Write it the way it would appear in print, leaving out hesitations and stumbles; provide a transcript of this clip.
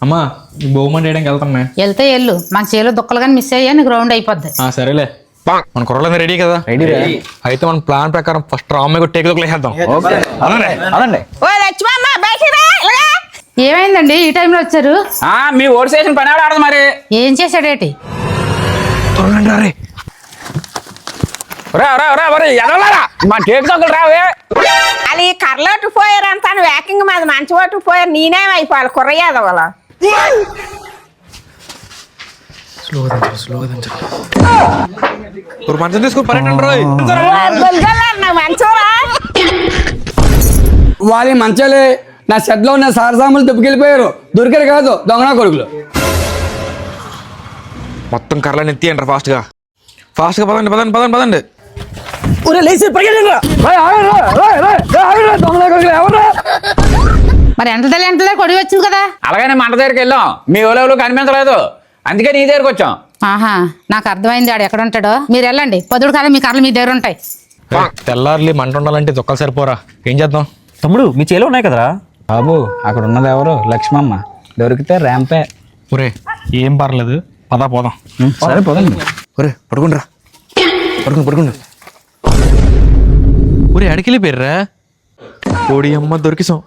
అమ్మా బహుమతి వేయడానికి వెళ్తాం వెళ్తే వెళ్ళు మాకు చేలో దుక్కలు కానీ మిస్ అయ్యా నీకు గ్రౌండ్ అయిపోద్ది. సరేలే మన కుర్రలందరూ రెడీ కదా? రెడీ. అయితే మన ప్లాన్ ప్రకారం ఫస్ట్ రామ్మ టేక్ వేసేద్దాం. ఏమైందండి ఈ టైంలో వచ్చారు? మీ ఓటు చేసిన పని ఆడదు మరి. ఏం చేశాడేటి? మా టేక్ తొక్కలు రావే. అది కర్లోటు పోయారంతా వ్యాకింగ్ మీద మంచి ఓటు పోయారు. నేనేమైపోవాలి కుర్రయ్యేది వాళ్ళ మంచం తీసుకో మంచోరా. వాళ్ళ మంచాలే నా షెడ్లో ఉన్న సారసాములు తుప్పుకెళ్ళిపోయారు. దొరికారు కాదు దొంగనా కొడుకులు. మొత్తం కర్రలని ఎత్తియండి ఫాస్ట్ గా పదండి పదండి పదండి పదండి. మరి ఎంటలే కొడి వచ్చింది కదా. అలాగనే మంట దగ్గరికి వెళ్ళాం. మీ ఓలెవరు కనిపించలేదు, అందుకే నీ దగ్గరికి వచ్చాం. ఆహా నాకు అర్థమైంది ఆడు ఎక్కడ ఉంటాడో. మీరు వెళ్ళండి, పొద్దుడు కాలం మీ కర్రలు మీ దగ్గర ఉంటాయి. తెల్లారులి మంట ఉండాలంటే దొక్కలు సరిపోరా. ఏం చేద్దాం? తమ్ముడు మీ చేలో ఉన్నాయి కదరా? బాబు అక్కడ ఉన్నది ఎవరు? లక్ష్మమ్మ. దొరికితే ర్యాంపే. ఒరే ఏం పర్లేదు, పదా పోదాం. సరే పోదండి. ఒరే పడుకుండ్రా, పడుకుండు. ఒరే అడికెళ్ళి పేర్రా కోడి అమ్మ దొరికిసాం.